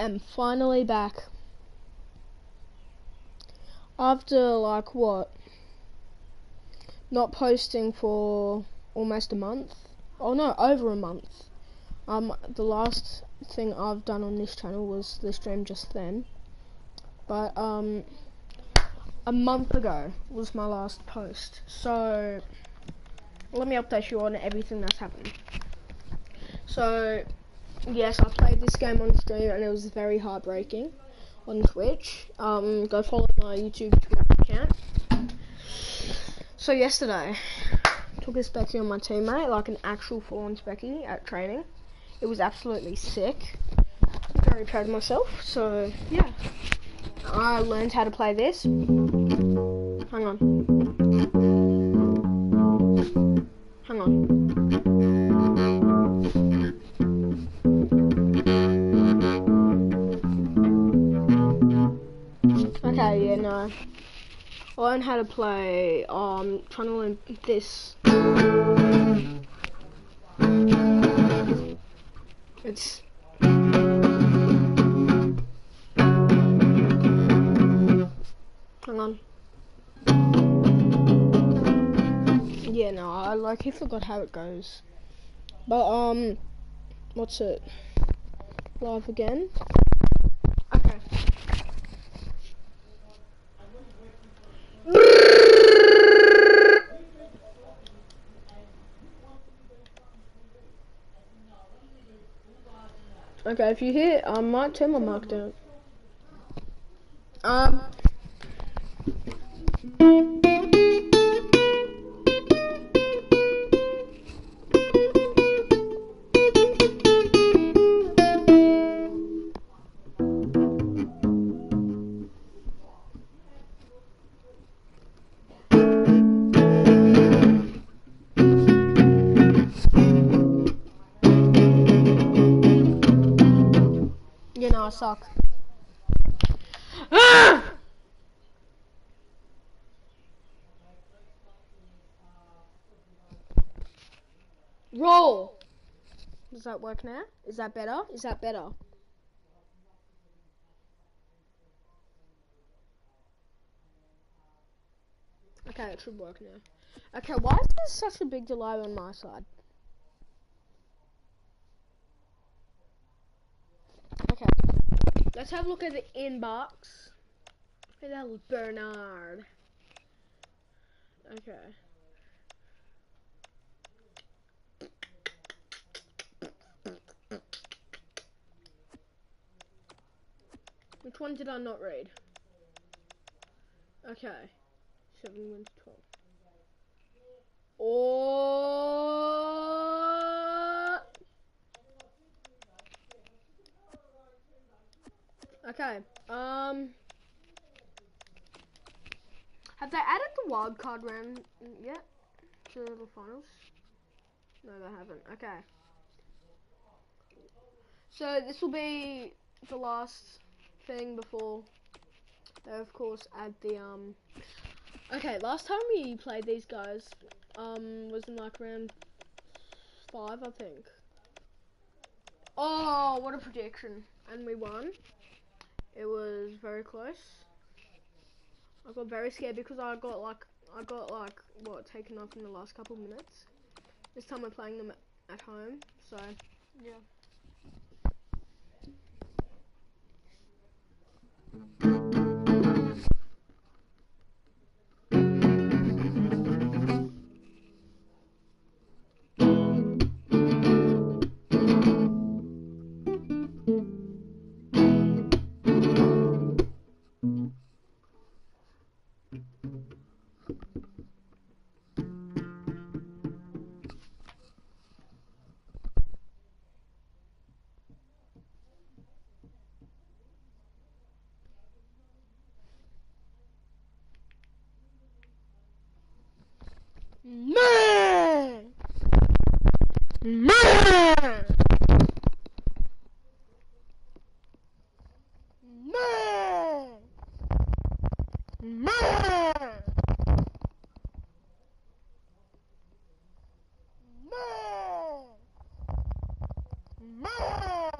am finally back. After like what? Not posting for almost a month. Oh no, over a month. The last thing I've done on this channel was the stream just then. But a month ago was my last post. So let me update you on everything that's happened. So yes, I played this game on stream and it was very heartbreaking on Twitch. Go follow my YouTube Twitch account. So yesterday, took a specky on my teammate, like an actual full-on specky at training. It was absolutely sick. I'm very proud of myself. So yeah, I learned how to play this. Hang on. Hang on. Okay, yeah, no. I learned how to play, trying to learn this. It's... Hang on. Yeah, no, I like, he forgot how it goes. But, what's it? Live again? Okay. Okay, if you hear, I might turn my mic down. You know, I suck. Roll! Does that work now? Is that better? Is that better? Okay, it should work now. Okay, why is there such a big delay on my side? Okay, let's have a look at the inbox. Hey, that was Bernard. Okay. Which one did I not read? Okay. 7 wins 12. Oh. Okay. Have they added the wild card round yet to the finals? No, they haven't. Okay. So this will be the last thing before they, of course, add the Okay, last time we played these guys, was in like round 5, I think. Oh, what a prediction! And we won. It was very close. I got very scared because I got like what, taken off in the last couple of minutes. This time we're playing them at home, so yeah. Man! Man! Man! Man! Man!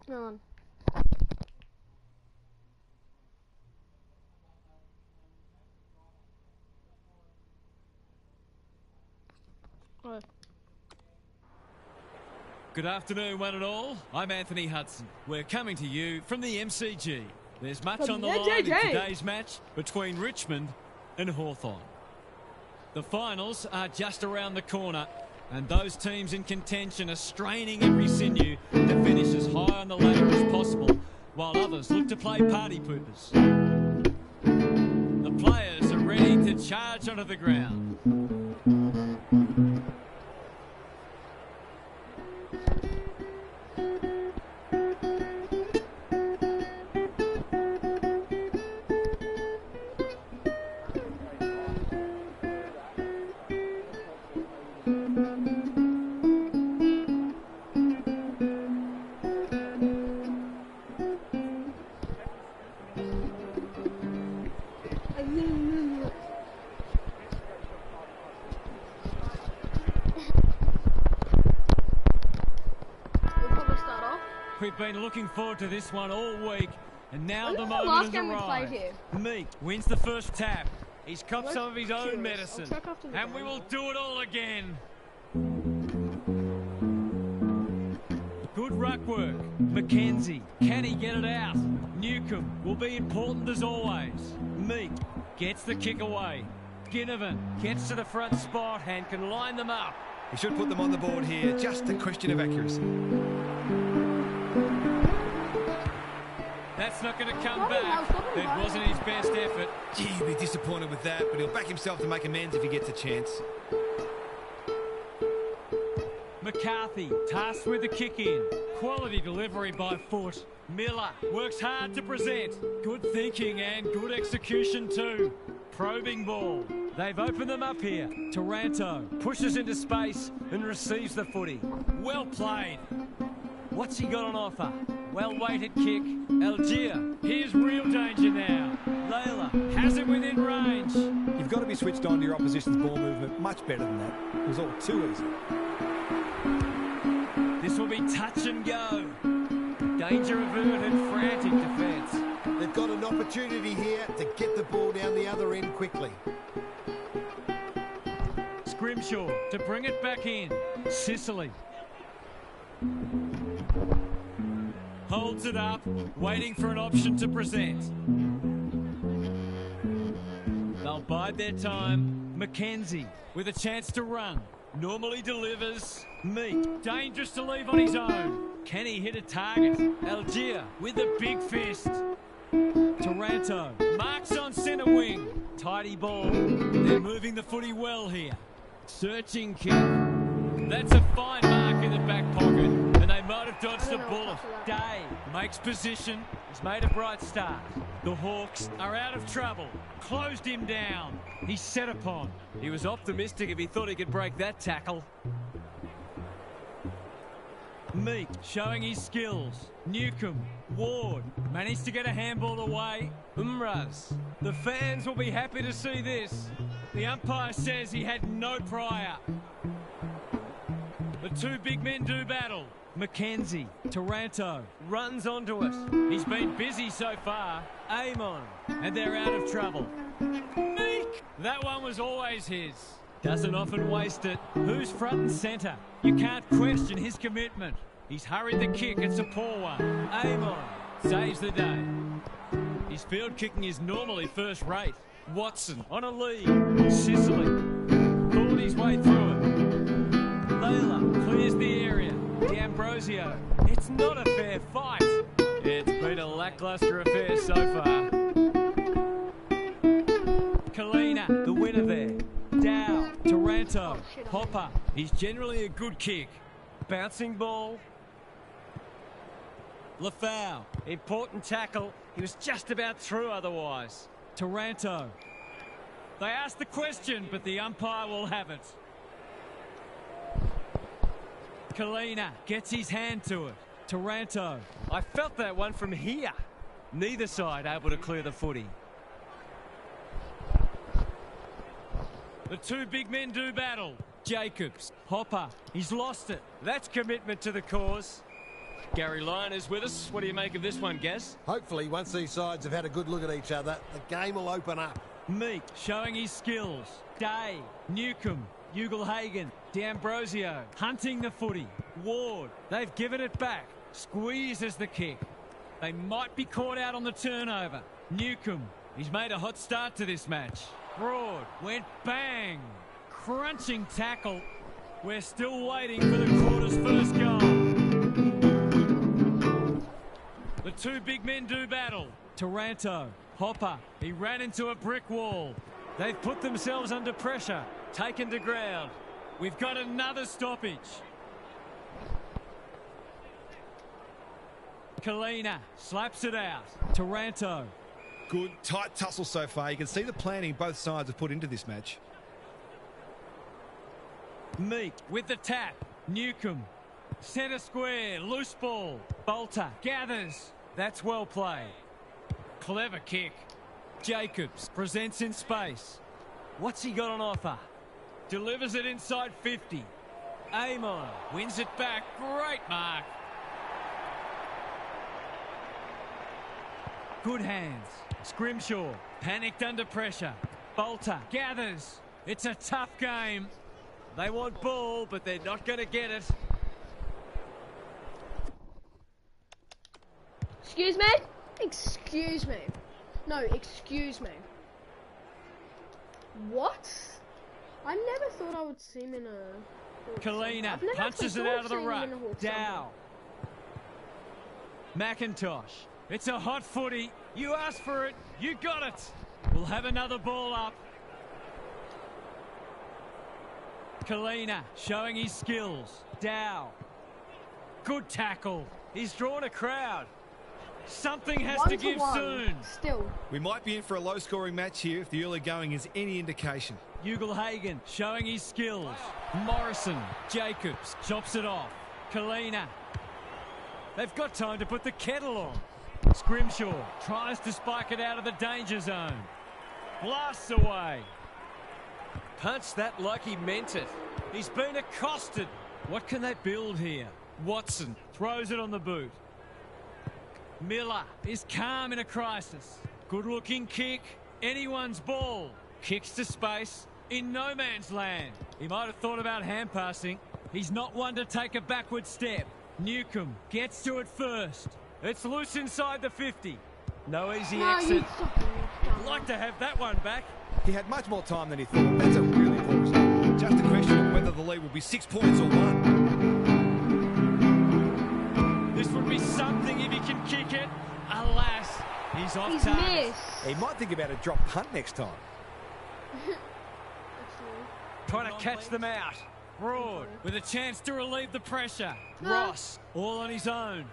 Come on. Oh. Good afternoon, one and all. I'm Anthony Hudson. We're coming to you from the MCG. There's much on the line in today's match between Richmond and Hawthorn. The finals are just around the corner, and those teams in contention are straining every sinew to finish as high on the ladder as possible, while others look to play party poopers. The players are ready to charge onto the ground. We've been looking forward to this one all week, and now the moment has arrived. Meek wins the first tap. He's copped some of his own medicine, and we will do it all again. Good ruck work. Mackenzie, can he get it out? Newcomb will be important as always. Meek gets the kick away. Ginnivan gets to the front spot and can line them up. He should put them on the board here, just a question of accuracy. That's not going to come back. It wasn't his best effort. Gee, he'll be disappointed with that, but he'll back himself to make amends if he gets a chance. McCarthy tasked with the kick in. Quality delivery by foot. Miller works hard to present. Good thinking and good execution too. Probing ball. They've opened them up here. Taranto pushes into space and receives the footy. Well played. What's he got on offer? Well-weighted kick. Algier, here's real danger now. Layla has it within range. You've got to be switched on to your opposition's ball movement much better than that. It was all too easy. This will be touch and go. Danger averted, frantic defence. They've got an opportunity here to get the ball down the other end quickly. Scrimshaw to bring it back in. Sicily. Holds it up, waiting for an option to present. They'll bide their time. Mackenzie with a chance to run. Normally delivers. Meek, dangerous to leave on his own. Can he hit a target? Algier with a big fist. Taranto marks on centre wing. Tidy ball. They're moving the footy well here. Searching kick. That's a fine mark in the back pocket, and they might have dodged a bullet. Day makes position. He's made a bright start. The Hawks are out of trouble. Closed him down. He's set upon. He was optimistic if he thought he could break that tackle. Meek showing his skills. Newcomb, Ward managed to get a handball away. Umraz. The fans will be happy to see this. The umpire says he had no prior. The two big men do battle. Mackenzie, Taranto, runs onto it. He's been busy so far. Amon, and they're out of trouble. Meek! That one was always his. Doesn't often waste it. Who's front and centre? You can't question his commitment. He's hurried the kick, it's a poor one. Amon saves the day. His field kicking is normally first rate. Watson on a lead. Sicily pulled his way through it. Layla clears the area. D'Ambrosio. It's not a fair fight. It's been a lacklustre affair so far. Kalina, the winner there. Dow, Taranto, Hopper. He's generally a good kick. Bouncing ball. Lafau, important tackle. He was just about through otherwise. Taranto. They asked the question, but the umpire will have it. Kalina gets his hand to it. Taranto. I felt that one from here. Neither side able to clear the footy. The two big men do battle. Jacobs, Hopper, he's lost it. That's commitment to the cause. Gary Lyon is with us. What do you make of this one, Gaz? Hopefully, once these sides have had a good look at each other, the game will open up. Meek showing his skills. Day, Newcomb, Ugelhagen, D'Ambrosio hunting the footy. Ward, they've given it back. Squeezes the kick. They might be caught out on the turnover. Newcomb, he's made a hot start to this match. Broad went bang. Crunching tackle. We're still waiting for the quarter's first goal. The two big men do battle. Taranto, Hopper, he ran into a brick wall. They've put themselves under pressure, taken to ground. We've got another stoppage. Kalina slaps it out. Taranto. Good, tight tussle so far. You can see the planning both sides have put into this match. Meek with the tap. Newcomb. Centre square. Loose ball. Bolter gathers. That's well played. Clever kick. Jacobs presents in space. What's he got on offer? Delivers it inside 50. Amon wins it back. Great mark. Good hands. Scrimshaw panicked under pressure. Bolter gathers. It's a tough game. They want ball, but they're not going to get it. Excuse me? Excuse me. No, excuse me. What? I never thought I would see him in a... Kalina I've never punches it thought out of the seeing him ruck. in a Hawk Dow. McIntosh. It's a hot footy. You asked for it. You got it. We'll have another ball up. Kalina showing his skills. Dow. Good tackle. He's drawn a crowd. Something has to give soon. Still. We might be in for a low-scoring match here if the early going is any indication. Ugelhagen showing his skills. Morrison. Jacobs chops it off. Kalina. They've got time to put the kettle on. Scrimshaw tries to spike it out of the danger zone. Blasts away. Punched that like he meant it. He's been accosted. What can they build here? Watson throws it on the boot. Miller is calm in a crisis. Good looking kick. Anyone's ball. Kicks to space in no man's land. He might have thought about hand passing. He's not one to take a backward step. Newcomb gets to it first. It's loose inside the 50. No easy exit. Like to have that one back. He had much more time than he thought. That's a really poor result. Just a question of whether the lead will be 6 points or 1. This would be something if he can kick it. Alas, he's off target. Missed. He might think about a drop punt next time. Trying to catch them out. Broad with a chance to relieve the pressure. Ross all on his own.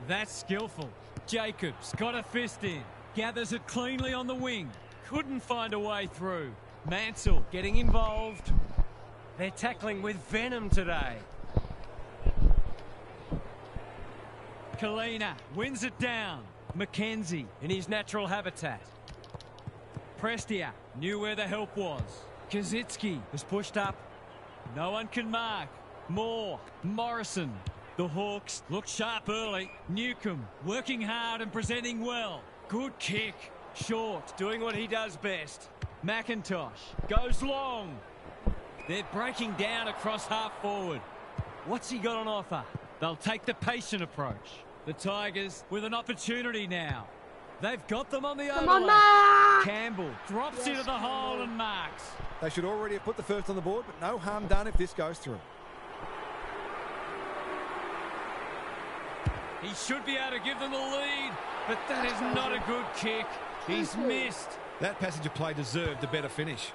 That's skillful. Jacobs got a fist in. Gathers it cleanly on the wing. Couldn't find a way through. Mansell getting involved. They're tackling with venom today. Kalina wins it down. Mackenzie in his natural habitat. Prestia knew where the help was. Kazitsky was pushed up. No one can mark. Moore. Morrison. The Hawks look sharp early. Newcomb working hard and presenting well. Good kick. Short doing what he does best. McIntosh goes long. They're breaking down across half forward. What's he got on offer? They'll take the patient approach. The Tigers with an opportunity now. They've got them on the overlap. Campbell drops into the hole and marks. They should already have put the first on the board, but no harm done if this goes through. He should be able to give them the lead, but that is not a good kick. He's missed. That passage of play deserved a better finish.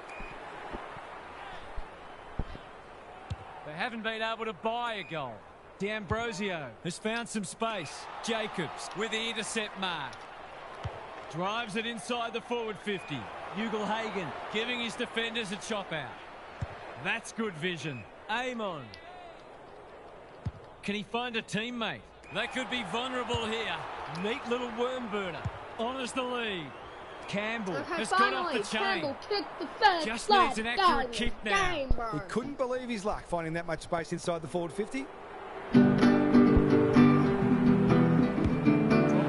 They haven't been able to buy a goal. D'Ambrosio has found some space. Jacobs with the intercept mark. Drives it inside the forward 50. Ugelhagen giving his defenders a chop out. That's good vision. Amon. Can he find a teammate? They could be vulnerable here. Neat little worm burner. Honours the lead. Campbell Okay, has got off finally, the chain. Campbell kicked the first Just flag needs an accurate down kick the now. game, bro. He couldn't believe his luck finding that much space inside the forward 50. Drop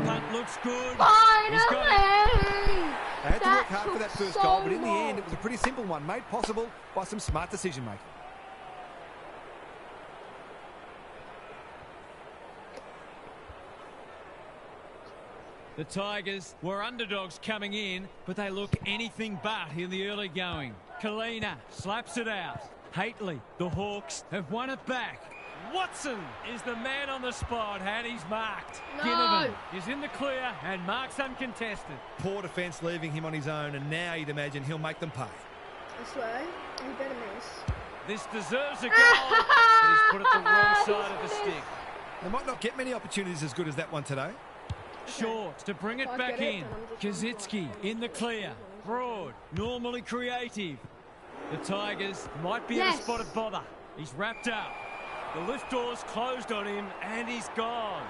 punt looks good. Finally! He's got it. They had to work hard for took that first so goal, but in the long. end, it was a pretty simple one, made possible by some smart decision-making. The Tigers were underdogs coming in, but they look anything but in the early going. Kalina slaps it out. Haitley, the Hawks have won it back. Watson is the man on the spot, and he's marked. No. Ginnivan is in the clear and marks uncontested. Poor defence leaving him on his own, and now you'd imagine he'll make them pay. I swear, you better miss. This deserves a goal, but he's put it the wrong side of the stick. They might not get many opportunities as good as that one today. Short to bring it If I back get it, in. then I'm just Kazitsky in the clear. Broad, normally creative. The Tigers might be in a Yes. spot of bother. He's wrapped up. The lift door's closed on him, and he's gone.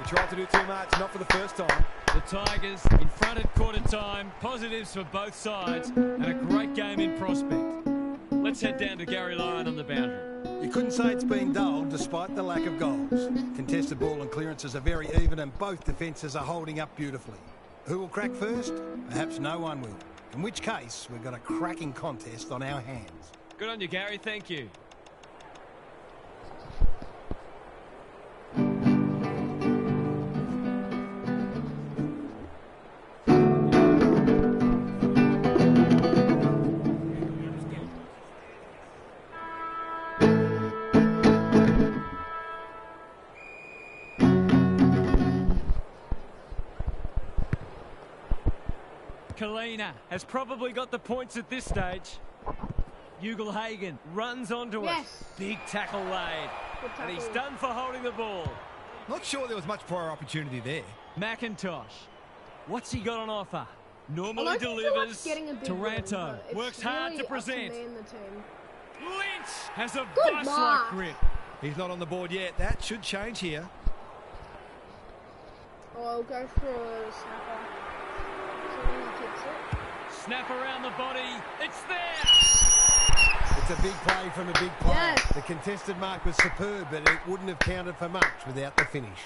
He tried to do too much, not for the first time. The Tigers in front at quarter time. Positives for both sides, and a great game in prospect. Let's head down to Gary Lyon on the boundary. You couldn't say it's been dull despite the lack of goals. Contested ball and clearances are very even and both defences are holding up beautifully. Who will crack first? Perhaps no one will. In which case, we've got a cracking contest on our hands. Good on you, Gary. Thank you. Kalina has probably got the points at this stage. Ugelhagen runs onto Yes. it. Big tackle laid. Good And he's tackle. done for holding the ball. Not sure there was much prior opportunity there. McIntosh. What's he got on offer? Normally I don't think delivers. getting a big Taranto win, but it's works hard really to present. up to me and the team. Lynch has a Good vice-like mark. grip. He's not on the board yet. That should change here. Oh, I'll go for a snapper. So then he kicks it. Snap around the body. It's there. It's a big play from a big player. Yes. The contested mark was superb, but it wouldn't have counted for much without the finish.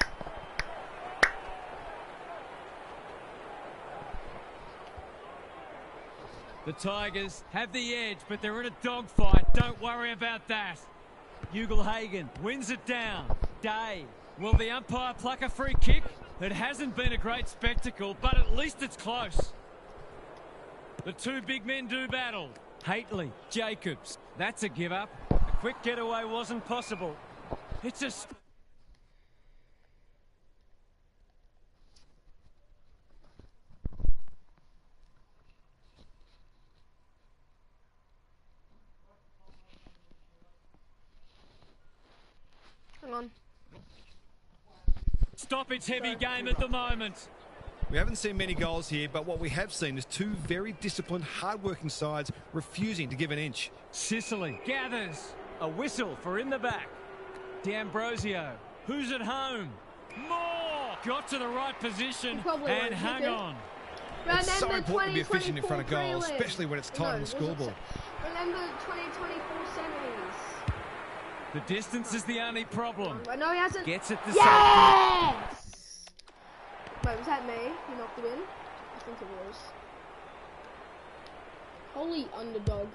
The Tigers have the edge, but they're in a dogfight. Don't worry about that. Ugelhagen wins it down. Day. Will the umpire pluck a free kick? It hasn't been a great spectacle, but at least it's close. The two big men do battle. Haitley, Jacobs. That's a give up. A quick getaway wasn't possible. It's a... Hang on. stoppage-heavy game at the moment. We haven't seen many goals here, but what we have seen is two very disciplined, hard-working sides refusing to give an inch. Sicily gathers. A whistle for in the back. D'Ambrosio. Who's at home? Moore got to the right position Probably and won't hung kick it. on. It's so Remember important to be efficient in front of 2024 goals, prelim. especially when it's tight on the was it scoreboard. Remember 2024 semis. The distance is the only problem. I know he hasn't. Gets it to Yes! Wait, was that me? You knocked it in? I think it was. Holy underdog.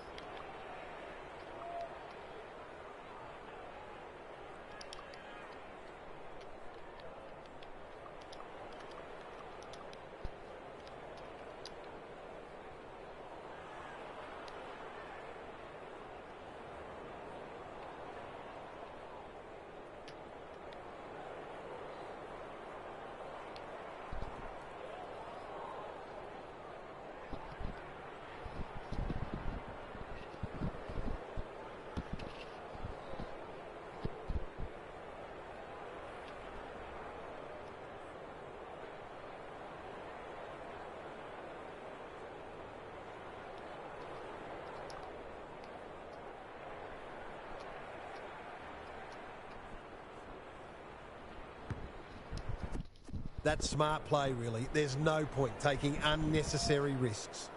That's smart play, really. There's no point taking unnecessary risks.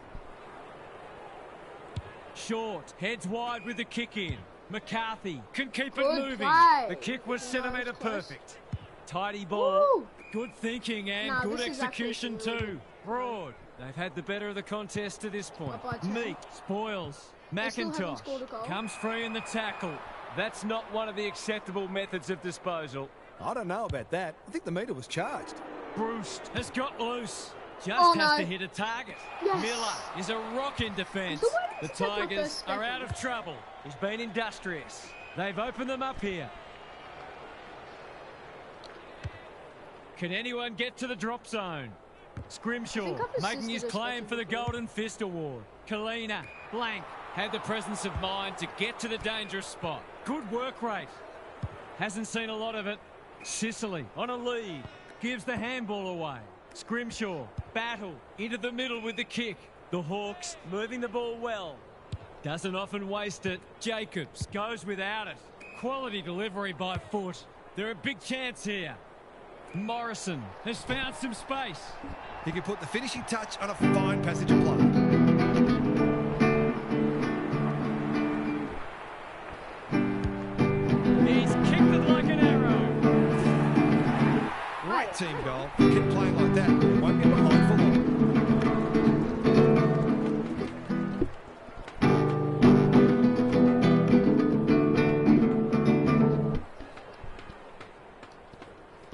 Short, heads wide with the kick in. McCarthy can keep it Good moving. play. The kick was No, centimetre it's close. perfect. Tidy ball. Woo! Good thinking and No, good this is actually execution really too. Broad. They've had the better of the contest to this point. Up by 10. Meek spoils. They still haven't McIntosh scored a goal. comes free in the tackle. That's not one of the acceptable methods of disposal. I don't know about that. I think the meter was charged. Bruce has got loose. Just Oh, has no. to hit a target. Yes. Miller is a rock in defence. So why The did he take my Tigers first are step out in? of trouble. He's been industrious. They've opened them up here. Can anyone get to the drop zone? Scrimshaw I've making his assisted this claim for the before. Golden Fist Award. Kalina, blank, had the presence of mind to get to the dangerous spot. Good work rate. Hasn't seen a lot of it. Sicily on a lead. Gives the handball away. Scrimshaw, battle, into the middle with the kick. The Hawks moving the ball well. Doesn't often waste it. Jacobs goes without it. Quality delivery by foot. They're a big chance here. Morrison has found some space. He could put the finishing touch on a fine passage of play. He's kicked it like an arrow. Great team goal. Keep playing like that. It won't be behind for long.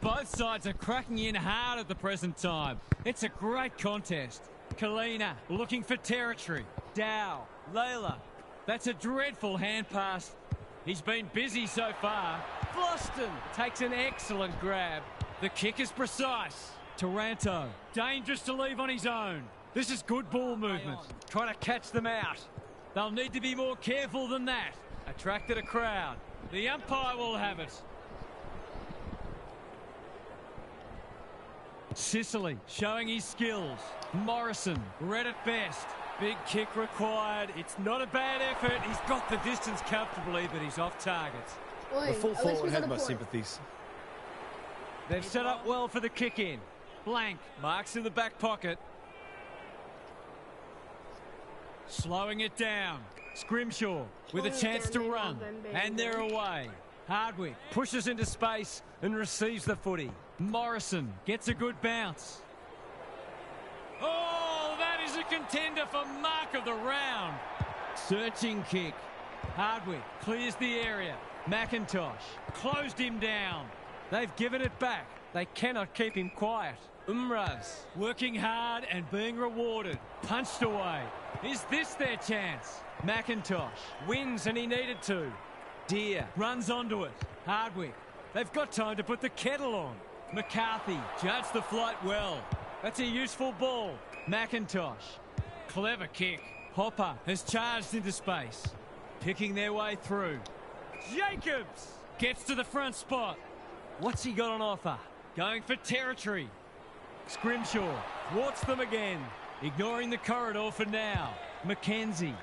Both sides are cracking in hard at the present time. It's a great contest. Kalina looking for territory. Dow, Layla. That's a dreadful hand pass. He's been busy so far. Boston takes an excellent grab. The kick is precise. Taranto, dangerous to leave on his own. This is good ball movement. Trying to catch them out. They'll need to be more careful than that. Attracted a crowd. The umpire will have it. Sicily showing his skills. Morrison read it best. Big kick required. It's not a bad effort. He's got the distance comfortably, but he's off target. Oi, The full at least forward we got has a my point. sympathies. They've set up well for the kick in. Blank marks in the back pocket. Slowing it down. Scrimshaw with a Slowing it chance down, to they run. love them, baby. And they're away. Hardwick pushes into space and receives the footy. Morrison gets a good bounce. Oh, that is a contender for mark of the round. Searching kick. Hardwick clears the area. McIntosh closed him down. They've given it back. They cannot keep him quiet. Umraz working hard and being rewarded. Punched away. Is this their chance? McIntosh wins and he needed to. Deere runs onto it. Hardwick. They've got time to put the kettle on. McCarthy judged the flight well. That's a useful ball. McIntosh. Clever kick. Hopper has charged into space. Picking their way through. Jacobs gets to the front spot. What's he got on offer? Going for territory. Scrimshaw thwarts them again. Ignoring the corridor for now. Mackenzie.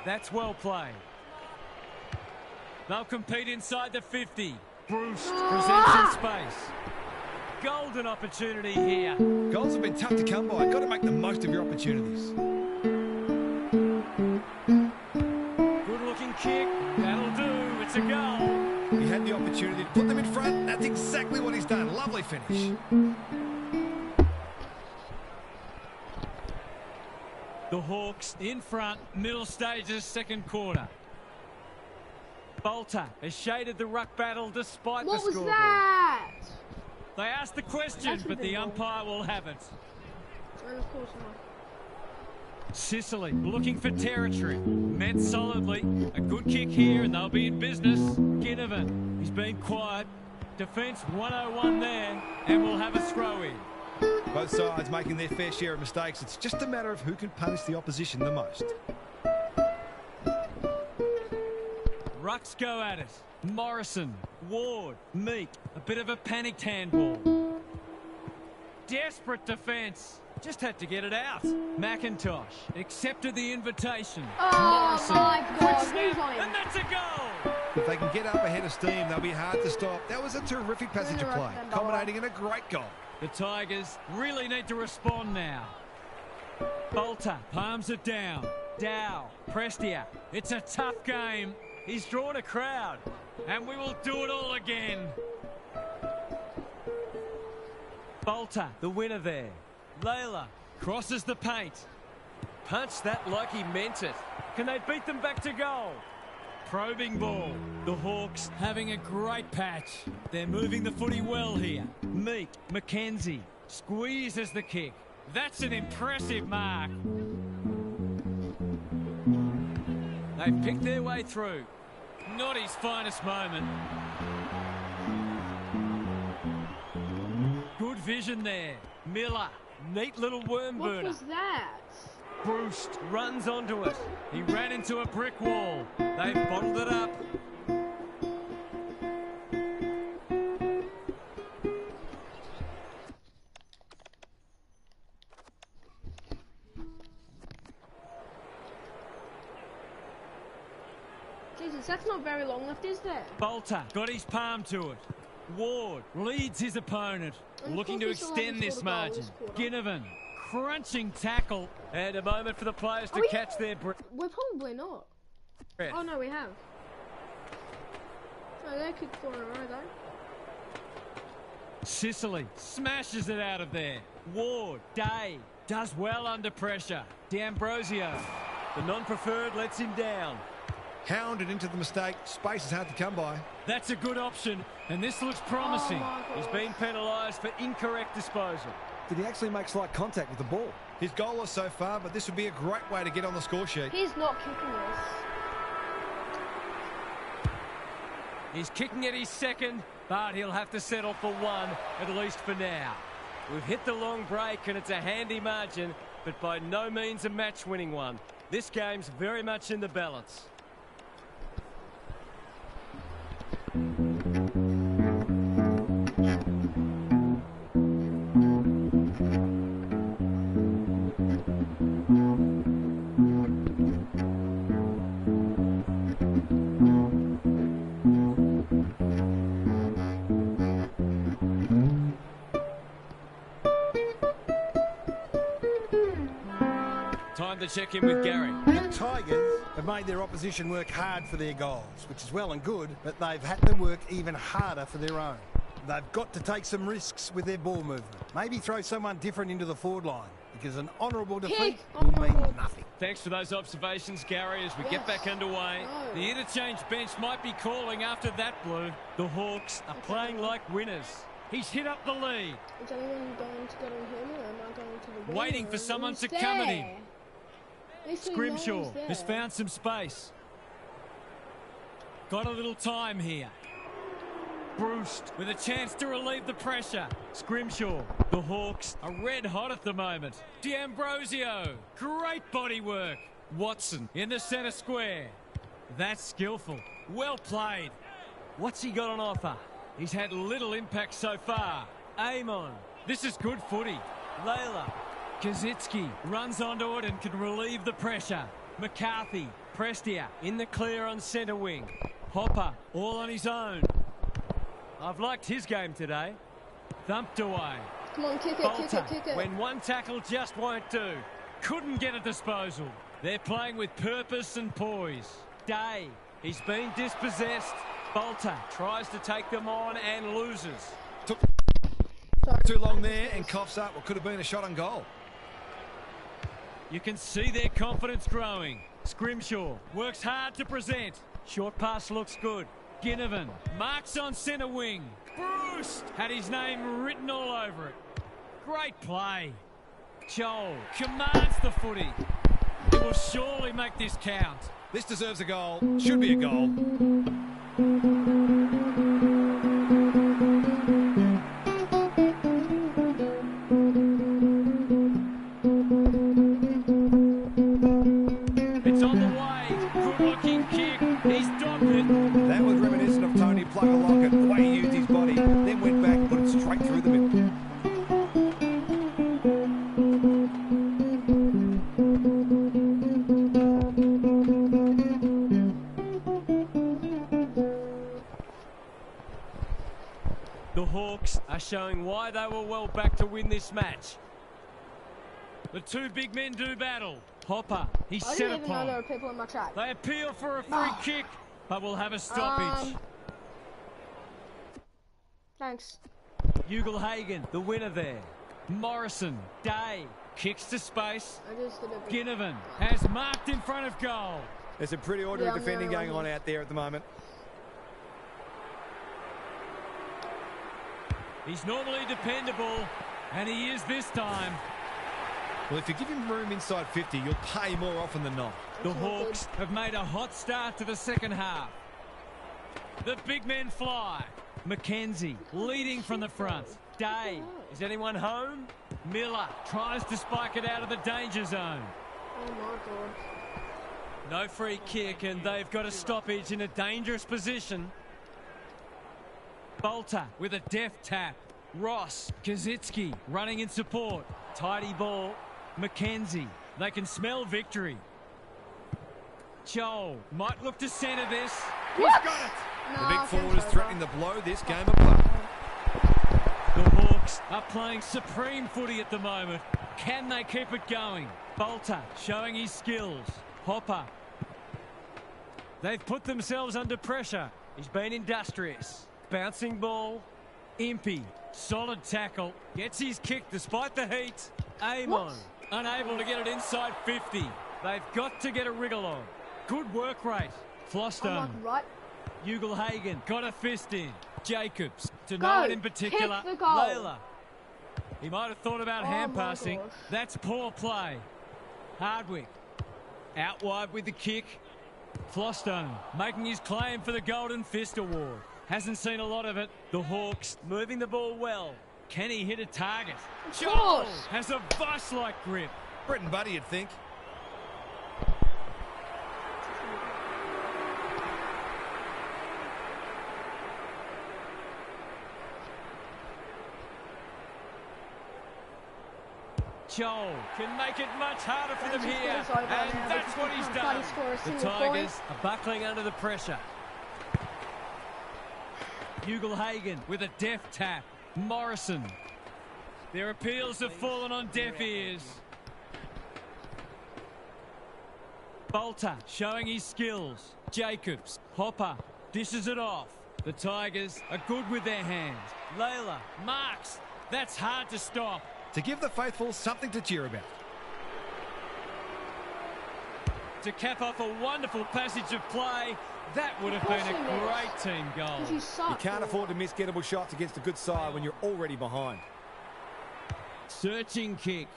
That's well played. They'll compete inside the 50. Bruce presents some space. Golden opportunity here. Goals have been tough to come by. Got to make the most of your opportunities. Good looking kick. That'll do. It's a goal. He had the opportunity to put them in front. That's exactly what he's done. Lovely finish. The Hawks in front, middle stages, second quarter. Bolter has shaded the ruck battle despite What the was scoreboard. that? They asked the question, That's but the ridiculous. umpire will have it. And of course not. Sicily looking for territory. Met solidly. A good kick here and they'll be in business. Ginnivan, he's been quiet. Defence 101 there and we'll have a throw in. Both sides making their fair share of mistakes. It's just a matter of who can punish the opposition the most. Rucks go at it. Morrison, Ward, Meek. A bit of a panicked handball. Desperate defence. Just had to get it out. McIntosh accepted the invitation. Oh Morrison, my quick God, snap, who's on him? and that's a goal. If they can get up ahead of steam, they'll be hard to stop. That was a terrific passage of play, culminating in a great goal. The Tigers really need to respond now. Bolter palms it down. Dow, Prestia. It's a tough game. He's drawn a crowd. And we will do it all again. Bolter, the winner there. Layla crosses the paint. Punched that like he meant it. Can they beat them back to goal? Probing ball. The Hawks having a great patch. They're moving the footy well here. Meek, McKenzie squeezes the kick. That's an impressive mark. They've picked their way through. Not his finest moment. Good vision there. Miller, neat little worm burner. What was that? Bruce runs onto it. He ran into a brick wall. They've bottled it up. Jesus, that's not very long left, is there? Bolter got his palm to it. Ward leads his opponent, looking to extend this margin. Ginnivan, crunching tackle. And a moment for the players to catch their breath. We're probably not. Oh, no, we have. No, they kicked 4 in a row, though. Sicily smashes it out of there. Ward, Day, does well under pressure. D'Ambrosio, the non-preferred, lets him down. Hounded into the mistake. Space is hard to come by. That's a good option, and this looks promising. He's been penalised for incorrect disposal. Did he actually make slight contact with the ball? He's goalless so far, but this would be a great way to get on the score sheet. He's not kicking this. He's kicking at his second, but he'll have to settle for one, at least for now. We've hit the long break, and it's a handy margin, but by no means a match-winning one. This game's very much in the balance. Time to check in with Gary. The Tigers have made their opposition work hard for their goals, which is well and good, but they've had to work even harder for their own. They've got to take some risks with their ball movement. Maybe throw someone different into the forward line, because an honourable defeat will mean nothing. Thanks for those observations, Gary, as we get back underway. The interchange bench might be calling after that blue. The Hawks are playing like winners. He's hit up the lead. Is anyone going to get on him, or am I going to the Waiting for someone to come at him. Scrimshaw has found some space. Got a little time here. Bruce with a chance to relieve the pressure. Scrimshaw. The Hawks are red hot at the moment. D'Ambrosio. Great body work. Watson in the centre square. That's skillful. Well played. What's he got on offer? He's had little impact so far. Amon. This is good footy. Layla. Kazitsky runs onto it and can relieve the pressure. McCarthy, Prestia in the clear on centre wing. Hopper all on his own. I've liked his game today. Thumped away. Come on, kick it, Bolter, kick it, kick it. when one tackle just won't do. Couldn't get a disposal. They're playing with purpose and poise. Day, he's been dispossessed. Bolter tries to take them on and loses. Took too long there and coughs up what could have been a shot on goal. You can see their confidence growing. Scrimshaw works hard to present. Short pass looks good. Ginnivan marks on centre wing. Bruce had his name written all over it. Great play. Joel commands the footy. He will surely make this count. This deserves a goal. Should be a goal. It's on the way. Good-looking kick. He's dogged it. That was reminiscent of Tony Plugger-Lockett. The way he used his body, then went back and put it straight through the middle. showing why they were well back to win this match. The two big men do battle. Hopper, he's I set didn't even know upon. there were people in my chat. They appeal for a free kick, but will have a stoppage. Thanks. Ugelhagen, the winner there. Morrison, Day, kicks to space. I just did a bit. Ginnivan has marked in front of goal. There's a pretty orderly I'm the defending only going one on out there at the moment. He's normally dependable, and he is this time. Well, if you give him room inside 50, you'll pay more often than not. The Hawks have made a hot start to the second half. The big men fly. Mackenzie leading from the front. Day, is anyone home? Miller tries to spike it out of the danger zone. Oh my god. No free kick, and they've got a stoppage in a dangerous position. Bolter with a deft tap. Ross, Kazitsky running in support. Tidy ball. Mackenzie, they can smell victory. Joel might look to centre this. He's got it! The big forward is threatening to blow this game apart. The Hawks are playing supreme footy at the moment. Can they keep it going? Bolter showing his skills. Hopper. They've put themselves under pressure. He's been industrious. Bouncing ball. Impey. Solid tackle. Gets his kick despite the heat. Amon. Unable to get it inside 50. They've got to get a wriggle on. Good work rate. Flostone. Right. Ugelhagen got a fist in. Jacobs to Go. no one in particular. Kick the goal. Layla. He might have thought about hand my passing. gosh. That's poor play. Hardwick out wide with the kick. Flostone making his claim for the Golden Fist Award. Hasn't seen a lot of it. The Hawks moving the ball well. Can he hit a target? Joel has a vice-like grip. Britton Buddy, you'd think. Joel can make it much harder for them here, It's over and now that's because what we he's can't done. bloody score a The single Tigers point. are buckling under the pressure. Ugelhagen with a deft tap. Morrison. Their appeals have fallen on deaf ears. Bolter showing his skills. Jacobs. Hopper dishes it off. The Tigers are good with their hands. Layla marks. That's hard to stop. To give the faithful something to cheer about. To cap off a wonderful passage of play, that would have been a great team goal. You suck. You can't afford to miss gettable shots against a good side when you're already behind. Searching kick.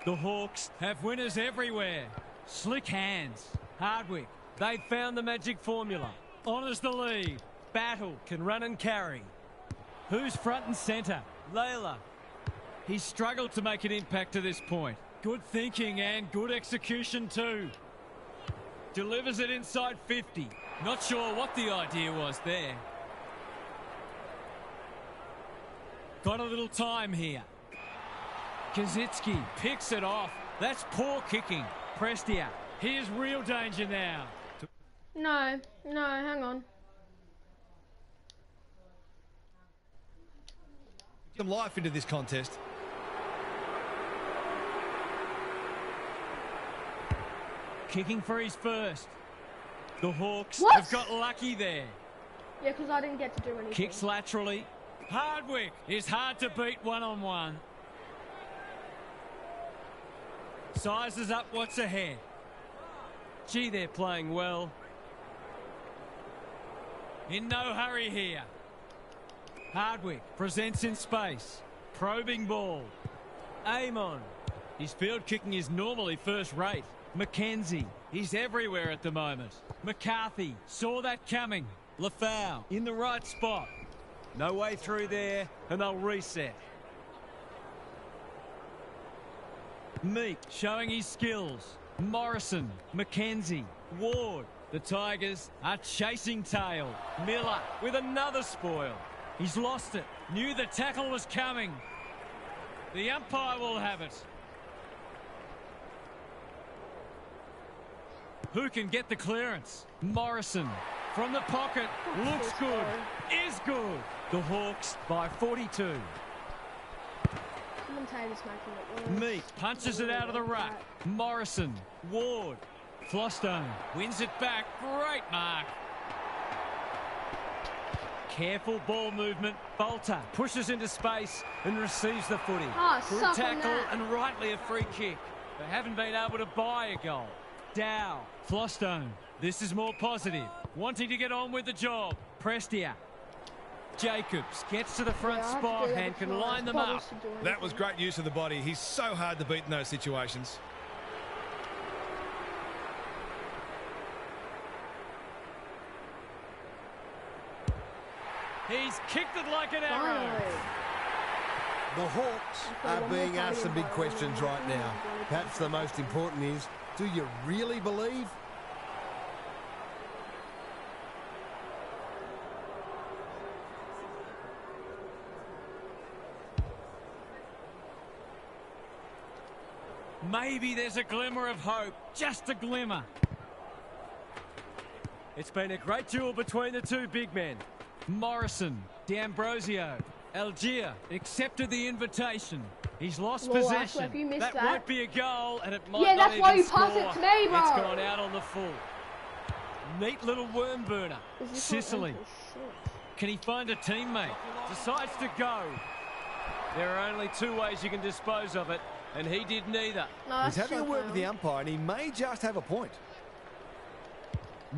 The Hawks have winners everywhere. Slick hands. Hardwick. They've found the magic formula. Honours the lead. Battle can run and carry. Who's front and centre? Layla. He's struggled to make an impact to this point. Good thinking and good execution too. Delivers it inside 50. Not sure what the idea was there. Got a little time here. Kazitsky picks it off. That's poor kicking. Prestia. Here's real danger now. No, hang on. Some life into this contest. Kicking for his first. The Hawks What? have got lucky there. Yeah, because I didn't get to do anything. Kicks laterally. Hardwick is hard to beat one-on-one. Sizes up what's ahead. Gee, they're playing well. In no hurry here. Hardwick presents in space. Probing ball. Amon. His field kicking is normally first rate. Mackenzie. He's everywhere at the moment. McCarthy saw that coming. Lafau in the right spot. No way through there, and they'll reset. Meek showing his skills. Morrison, Mackenzie, Ward. The Tigers are chasing tail. Miller with another spoil. He's lost it. Knew the tackle was coming. The umpire will have it. Who can get the clearance? Morrison from the pocket. Looks good. Is good. The Hawks by 42. commentator's making it worse. Meek punches it out of the ruck. Morrison, Ward, Flostone wins it back. Great mark. Careful ball movement. Bolter pushes into space and receives the footy. Good tackle and rightly a free kick. They haven't been able to buy a goal. Dow, Flostone. This is more positive. Wanting to get on with the job. Prestia. Jacobs gets to the front spot and can line them up. That was great use of the body. He's so hard to beat in those situations. He's kicked it like an arrow. The Hawks are being asked some big questions right now. Perhaps the most important is, do you really believe? Maybe there's a glimmer of hope, just a glimmer. It's been a great duel between the two big men. Morrison, D'Ambrosio, Algier accepted the invitation. He's lost possession. That won't be a goal, and it might not even score. Yeah, that's why you pass it to me, bro. It's gone out on the full. Neat little worm burner. Sicily. Can he find a teammate? Decides to go. There are only two ways you can dispose of it, and he did neither. No, he's having a word with the umpire, and he may just have a point.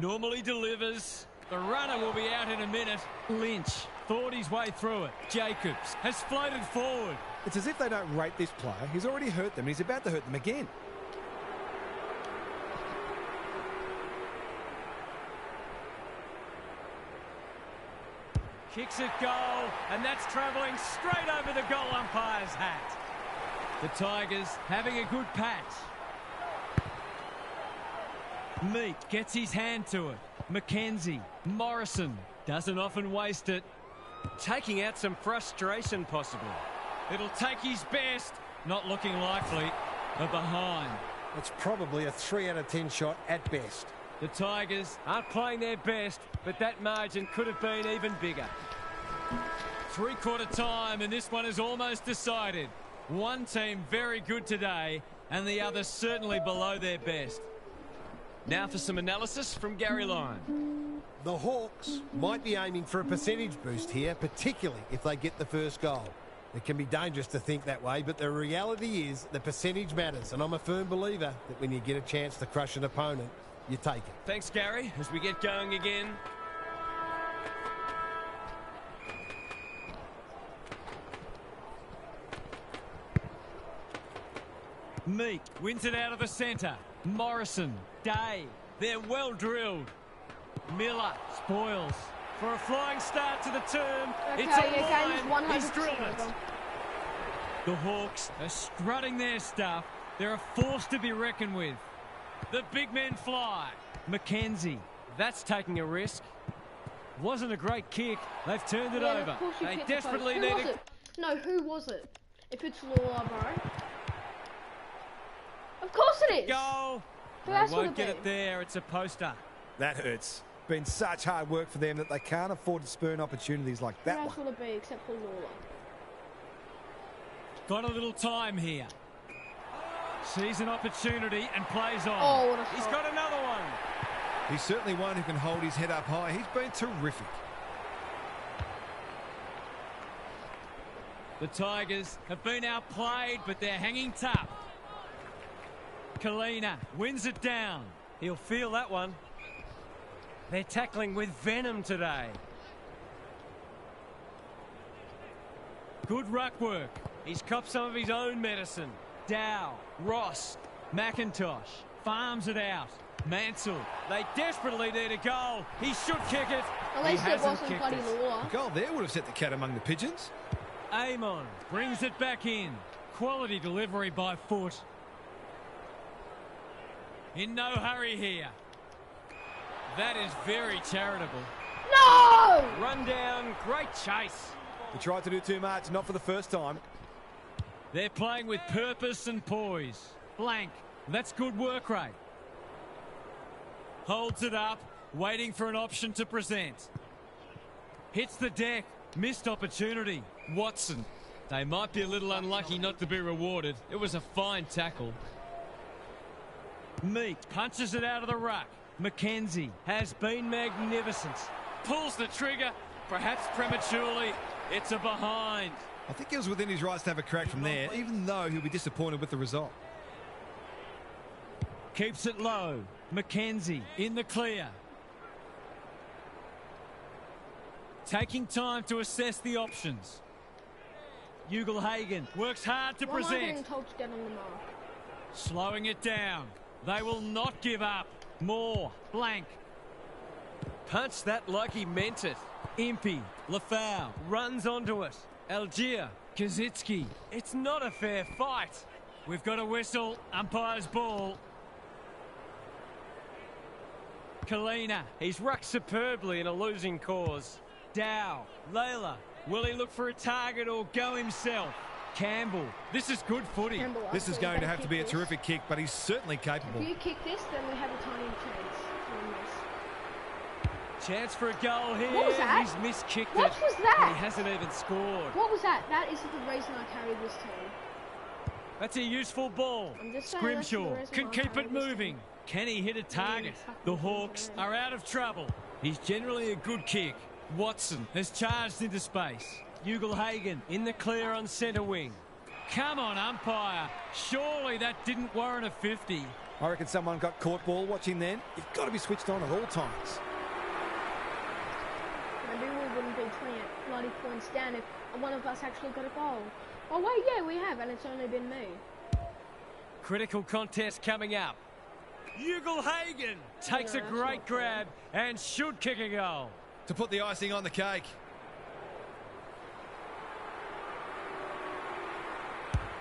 Normally delivers. The runner will be out in a minute. Lynch thought his way through it. Jacobs has floated forward. It's as if they don't rate this player. He's already hurt them, and he's about to hurt them again. Kicks it goal, and that's travelling straight over the goal umpire's hat. The Tigers having a good patch. Meek gets his hand to it. Mackenzie, Morrison doesn't often waste it. Taking out some frustration possibly. It'll take his best. Not looking likely. But behind. It's probably a 3 out of 10 shot at best. The Tigers aren't playing their best, but that margin could have been even bigger. Three-quarter time, and this one is almost decided. One team very good today, and the other certainly below their best. Now for some analysis from Gary Lyon. The Hawks might be aiming for a percentage boost here, particularly if they get the first goal. It can be dangerous to think that way, but the reality is the percentage matters, and I'm a firm believer that when you get a chance to crush an opponent, you take it. Thanks, Gary, as we get going again. Meek wins it out of the centre. Morrison, Day, they're well drilled. Miller spoils for a flying start to the term. Okay, it's a line. He's drilled it. The Hawks are strutting their stuff. They're a force to be reckoned with. The big men fly. Mackenzie, that's taking a risk. Wasn't a great kick. They've turned it over. They desperately need it. No, who was it? If it's Lawler, bro. Of course it is. Goal. They won't get it there. It's a poster. That hurts. Been such hard work for them that they can't afford to spurn opportunities like that one. Who else would it be except for Lawler? Got a little time here. Sees an opportunity and plays on. Oh, what a He's got another one. He's certainly one who can hold his head up high. He's been terrific. The Tigers have been outplayed, but they're hanging tough. Kalina wins it down. He'll feel that one. They're tackling with venom today. Good ruck work. He's copped some of his own medicine. Dow, Ross, McIntosh farms it out. Mansell, they desperately need a goal. He should kick it. At least it wasn't bloody Lawler. A goal there would have set the cat among the pigeons. Amon brings it back in. Quality delivery by foot. In no hurry here. That is very charitable. No! Run down, great chase. He tried to do too much, not for the first time. They're playing with purpose and poise. Blank, that's good work rate. Holds it up, waiting for an option to present. Hits the deck, missed opportunity. Watson They might be a little unlucky not to be rewarded. It was a fine tackle. Meek punches it out of the ruck. Mackenzie has been magnificent. Pulls the trigger, perhaps prematurely. It's a behind. I think he was within his rights to have a crack from there, even though he'll be disappointed with the result. Keeps it low. Mackenzie in the clear. Taking time to assess the options. Ugle-Hagan works hard to present. Why am I getting told to get on the mark? Slowing it down. They will not give up. More. Blank. Punch that like he meant it. Impey. Lafau runs onto it. Algier. Kazitsky. It's not a fair fight. We've got a whistle. Umpire's ball. Kalina. He's rucked superbly in a losing cause. Dow. Layla. Will he look for a target or go himself? Campbell. This is good footy. Campbell, This is going to have to be a terrific kick, but he's certainly capable. If you kick this, then we have a tiny chance to win this. Chance for a goal here. What was that? He's miskicked What it. was that? And he hasn't even scored. What was that? That is the reason I carried this team. That's a useful ball. I'm just saying that's the Scrimshaw reason can I keep carried it this moving. team. Can he hit a target? The Hawks are out of trouble. He's generally a good kick. Watson has charged into space. Ugle-Hagan in the clear on centre wing. Come on, umpire. Surely that didn't warrant a 50. I reckon someone got caught ball watching then. You've got to be switched on at all times. Maybe we wouldn't be 20 points down if one of us actually got a goal. Oh wait, yeah, we have, and it's only been me. Critical contest coming up. Ugle-Hagan takes a great grab and should kick a goal. To put the icing on the cake.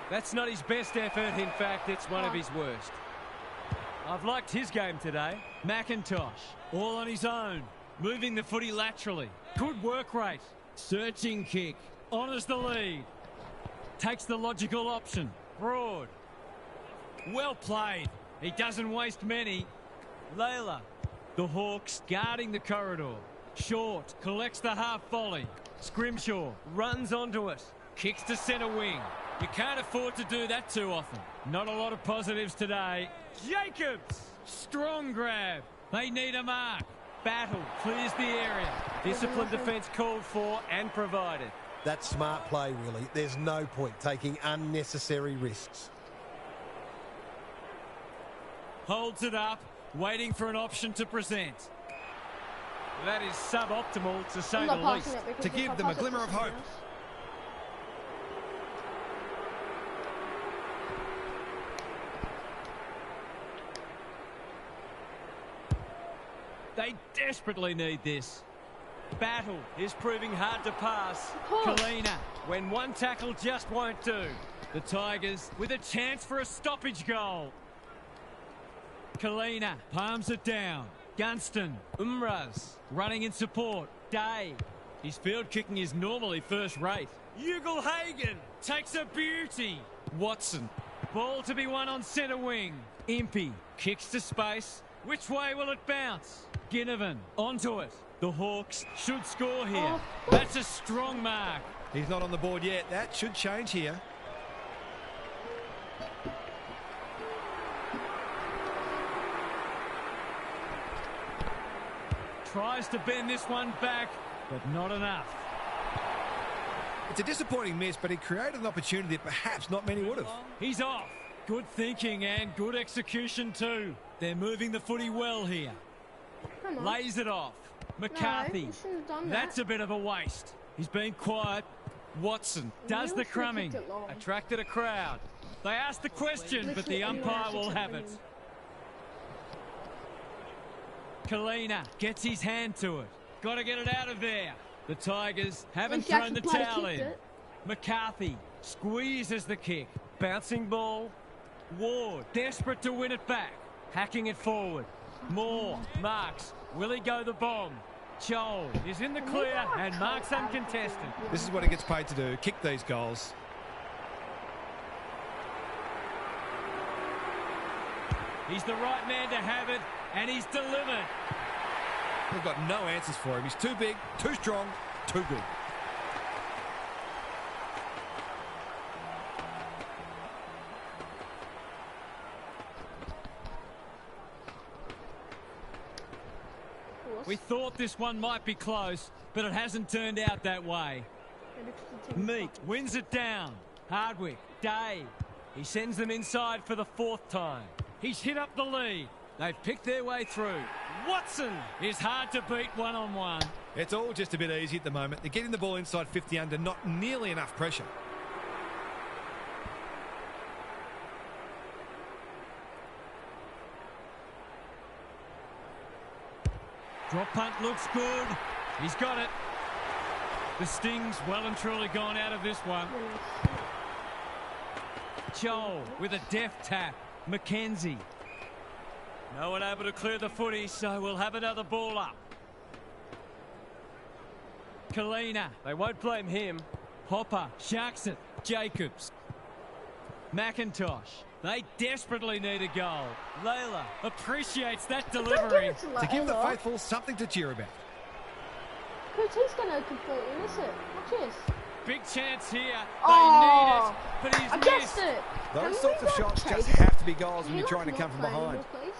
That's not his best effort. In fact, it's one of his worst. I've liked his game today. McIntosh, all on his own, moving the footy laterally. Good work rate. Searching kick. Honours the lead. Takes the logical option. Broad. Well played. He doesn't waste many. Layla. The Hawks guarding the corridor. Short collects the half volley. Scrimshaw runs onto it. Kicks to centre wing. You can't afford to do that too often. Not a lot of positives today. Jacobs. Strong grab. They need a mark. Battle clears the area. Disciplined defence called for and provided. That's smart play, really. There's no point taking unnecessary risks. Holds it up, waiting for an option to present. That is suboptimal, to say the least. To give them a glimmer of hope. They desperately need this. Battle is proving hard to pass. Kalina, when one tackle just won't do. The Tigers with a chance for a stoppage goal. Kalina palms it down. Gunston, Umraz running in support. Day. His field kicking is normally first rate. Ugle-Hagan takes a beauty. Watson. Ball to be won on centre wing. Impey kicks to space. Which way will it bounce? Ginnivan onto it. The Hawks should score here. That's a strong mark. He's not on the board yet. That should change here. Tries to bend this one back, but not enough. It's a disappointing miss, but he created an opportunity that perhaps not many would have. He's off. Good thinking and good execution too. They're moving the footy well here. Lays it off. McCarthy. That's a bit of a waste. He's been quiet. Watson does the crumbing. Attracted a crowd. They asked the question, but the umpire will have it. Kalina gets his hand to it. Got to get it out of there. The Tigers haven't thrown the towel in. McCarthy squeezes the kick. Bouncing ball. Ward desperate to win it back. Hacking it forward. Moore marks. Will he go the bomb? Joel is in the clear and marks uncontested. This is what he gets paid to do, kick these goals. He's the right man to have it, and he's delivered. We've got no answers for him. He's too big, too strong, too good. course. We thought this one might be close, but it hasn't turned out that way. Meek wins it down. Hardwick, Day. He sends them inside for the 4th time. He's hit up the lead. They've picked their way through. Watson is hard to beat one-on-one. It's all just a bit easy at the moment. They're getting the ball inside 50 under, not nearly enough pressure. Drop punt looks good. He's got it. The sting's well and truly gone out of this one. Joel with a deft tap. Mackenzie. No one able to clear the footy, so we'll have another ball up. Kalina. They won't blame him. Hopper sharks it. Jacobs. McIntosh. They desperately need a goal. Layla appreciates that delivery. To give the faithful something to cheer about. Because he's going to completely miss it. Watch this. Big chance here. They Oh, need it, but he's I missed. guessed it. Those Can sorts we of not shots chase? just have to be goals when Can you're you trying to not come from play behind. more, please?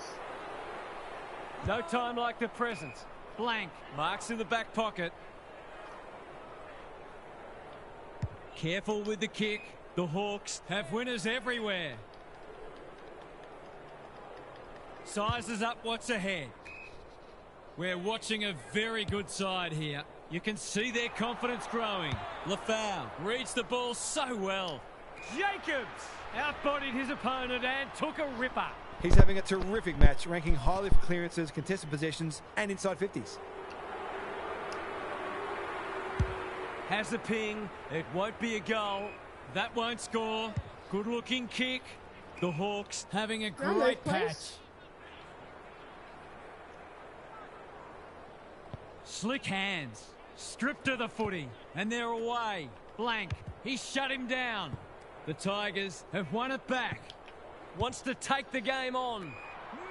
No time like the present. Blank. Marks in the back pocket. Careful with the kick. The Hawks have winners everywhere. Sizes up what's ahead. We're watching a very good side here. You can see their confidence growing. Lafau reads the ball so well. Jacobs outbodied his opponent and took a ripper. He's having a terrific match, ranking highly for clearances, contested possessions and inside 50s. Has the ping. It won't be a goal. That won't score. Good looking kick. The Hawks having a Run those, great please. patch. Slick hands. Stripped of the footy. And they're away. Blank. He shut him down. The Tigers have won it back. Wants to take the game on.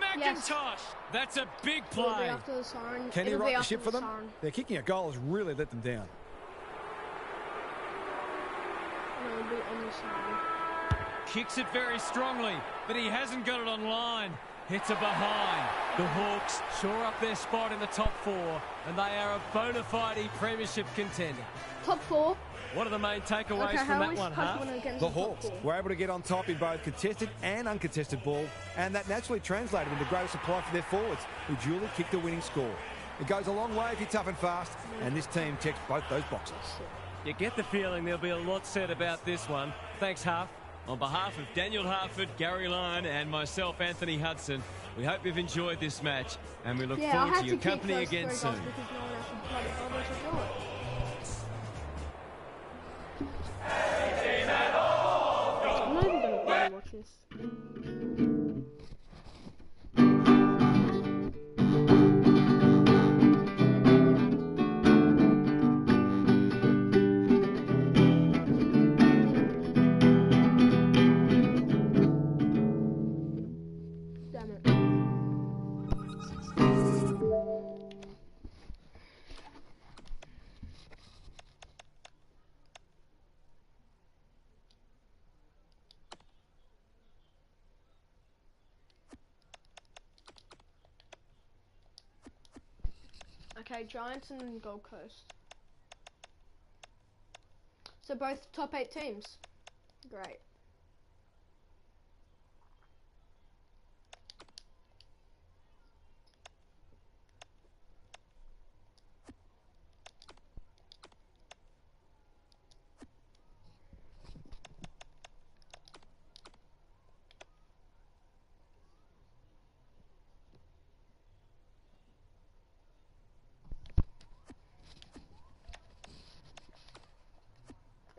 McIntosh. Yes. That's a big It'll be play. after the siren. Can he It'll be right the after ship for them? siren. Their kicking a goal has really let them down. No, it'll be on the siren. Kicks it very strongly, but he hasn't got it on line. Hits it behind. The Hawks shore up their spot in the top 4, and they are a bona fide premiership contender. Top 4. What are the main takeaways Okay, from how are that we one, supposed to Huff? win against The the top Hawks 4? were able to get on top in both contested and uncontested ball, and that naturally translated into greater supply for their forwards, who duly kicked a winning score. It goes a long way if you're tough and fast, and this team checks both those boxes. You get the feeling there'll be a lot said about this one. Thanks, Huff. On behalf of Daniel Harford, Gary Lyon and myself, Anthony Hudson, we hope you've enjoyed this match, and we look Yeah, I forward had to your to kick company those again 3 soon. goals because no one else would bloody bother to do it. I'm not even going to bloody watch this. Damn it. Okay, Giants and Gold Coast. So both top 8 teams. Great.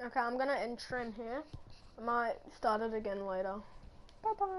Okay, I'm gonna end stream here. I might start it again later. Bye bye.